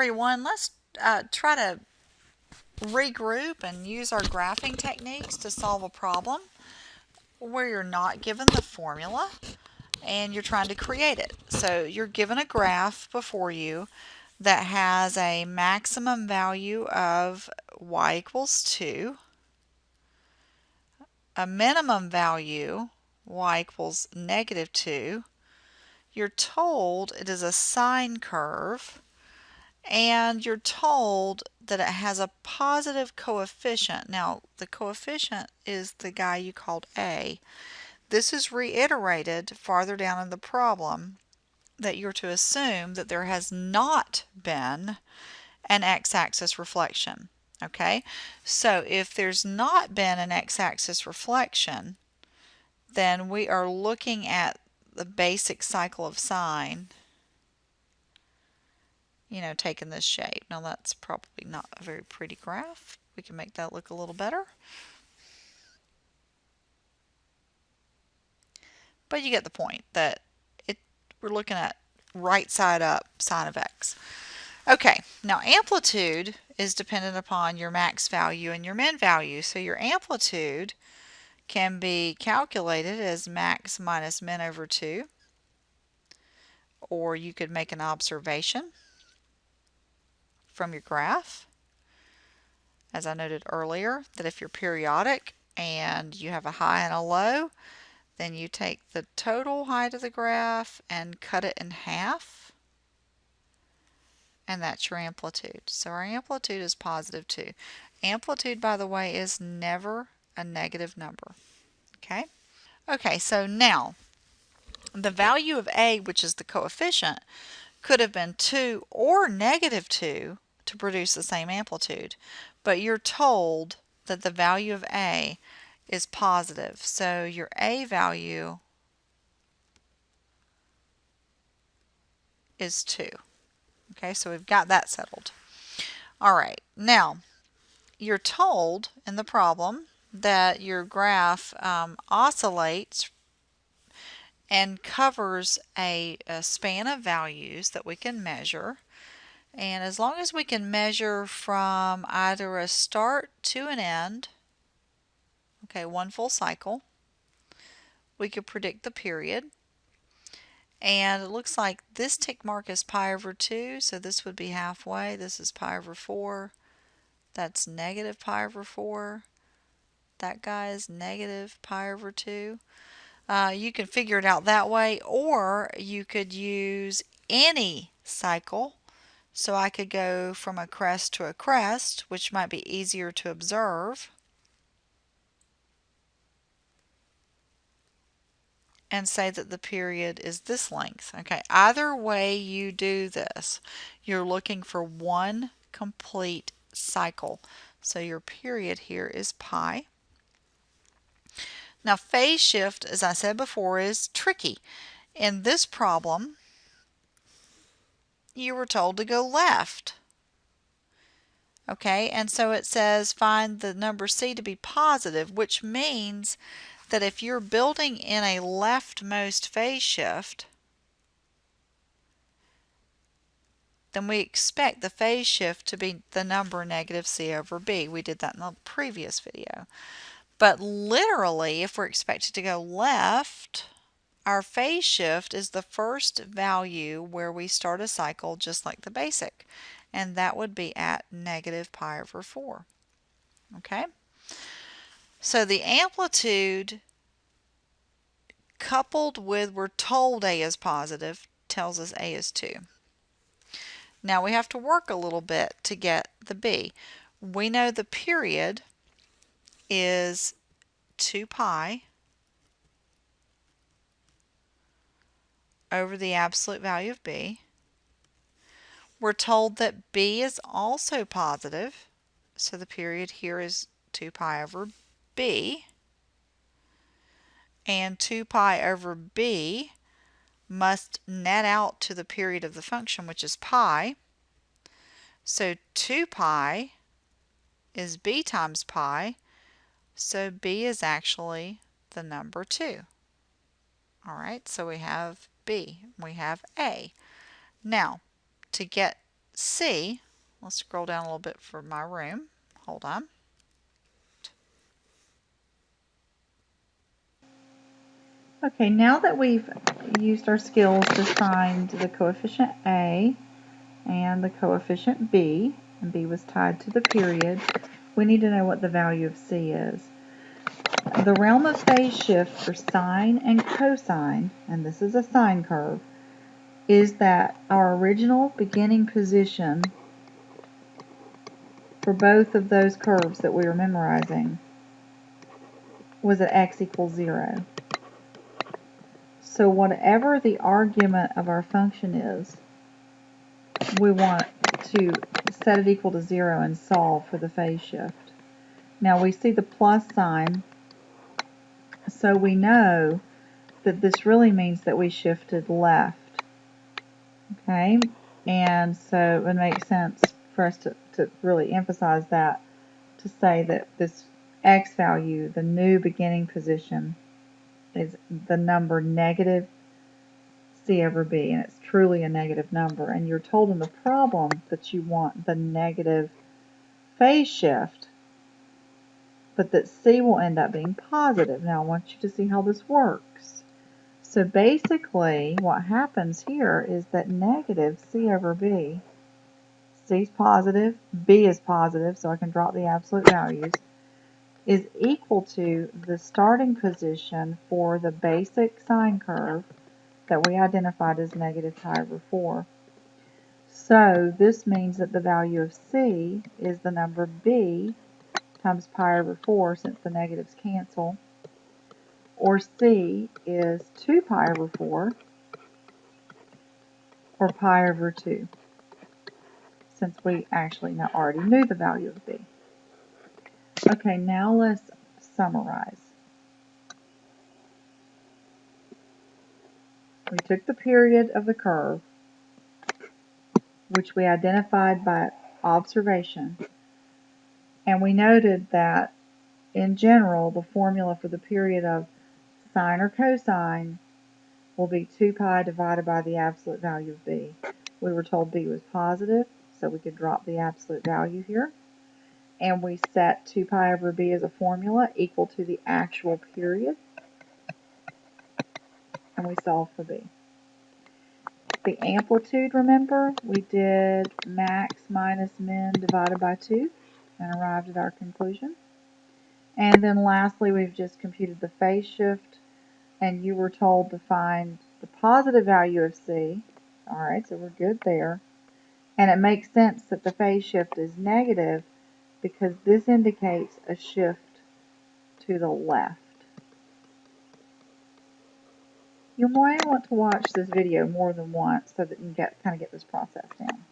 everyone, let's try to regroup and use our graphing techniques to solve a problem where you're not given the formula and you're trying to create it. So you're given a graph before you that has a maximum value of y equals 2, a minimum value y equals negative 2. You're told it is a sine curve, and you're told that it has a positive coefficient. Now, the coefficient is the guy you called A. This is reiterated farther down in the problem, that you're to assume that there has not been an x-axis reflection. Okay, so if there's not been an x-axis reflection, then we are looking at the basic cycle of sine, taking this shape. Now that's probably not a very pretty graph. We can make that look a little better. But you get the point that we're looking at right side up sine of x. Okay, now amplitude is dependent upon your max value and your min value. So your amplitude can be calculated as max minus min over 2. Or you could make an observation from your graph, as I noted earlier, that if you're periodic and you have a high and a low, then you take the total height of the graph and cut it in half, and that's your amplitude. So our amplitude is positive 2. Amplitude, by the way, is never a negative number. Okay, so now the value of A, which is the coefficient, could have been 2 or negative 2 to produce the same amplitude. But you're told that the value of A is positive. So your A value is 2. Okay, so we've got that settled. All right, now you're told in the problem that your graph oscillates and covers a span of values that we can measure. And as long as we can measure from either a start to an end, okay, one full cycle, we could predict the period. And it looks like this tick mark is pi over 2, so this would be halfway. This is pi over 4. That's negative pi over 4. That guy is negative pi over 2. You can figure it out that way, or you could use any cycle. So I could go from a crest to a crest, which might be easier to observe, and say that the period is this length. Okay, either way you do this, you're looking for one complete cycle. So your period here is pi. Now phase shift, as I said before, is tricky. In this problem, you were told to go left. Okay, and so it says find the number C to be positive, which means that if you're building in a leftmost phase shift, then we expect the phase shift to be the number negative C over B. We did that in the previous video. But literally, if we're expected to go left, our phase shift is the first value where we start a cycle just like the basic. And that would be at negative pi over 4. Okay? So the amplitude coupled with we're told A is positive tells us A is 2. Now we have to work a little bit to get the B. We know the period is 2 pi over the absolute value of B. We're told that B is also positive, so the period here is 2 pi over B. And 2 pi over B must net out to the period of the function, which is pi. So 2 pi is B times pi, so B is actually the number 2. Alright, so we have B, we have A. Now, to get C, let's scroll down a little bit for my room. Hold on. Okay, now that we've used our skills to find the coefficient A and the coefficient B, and B was tied to the period, we need to know what the value of C is. The realm of phase shift for sine and cosine, and this is a sine curve, is that our original beginning position for both of those curves that we were memorizing was at x equals 0. So whatever the argument of our function is, we want to set it equal to 0 and solve for the phase shift. Now we see the plus sign, so we know that this really means that we shifted left. Okay, and so it makes sense for us to really emphasize that, to say that this x value, the new beginning position, is the number negative C over B, and it's truly a negative number. And you're told in the problem that you want the negative phase shift, but that C will end up being positive. Now I want you to see how this works. So basically what happens here is that negative C over B, C is positive, B is positive, so I can drop the absolute values, is equal to the starting position for the basic sine curve that we identified as negative pi over 4. So this means that the value of C is the number B times pi over 4, since the negatives cancel, or C is 2 pi over 4, or pi over 2, since we actually already knew the value of B. Okay, now let's summarize. We took the period of the curve, which we identified by observation, and we noted that in general the formula for the period of sine or cosine will be 2 pi divided by the absolute value of B. We were told B was positive, so we could drop the absolute value here. And we set 2 pi over B as a formula equal to the actual period. And we solve for B. The amplitude, remember, we did max minus min divided by 2 and arrived at our conclusion. And then lastly, we've just computed the phase shift, and you were told to find the positive value of C. Alright, so we're good there. And it makes sense that the phase shift is negative because this indicates a shift to the left. You might want to watch this video more than once so that you can kind of get this process down.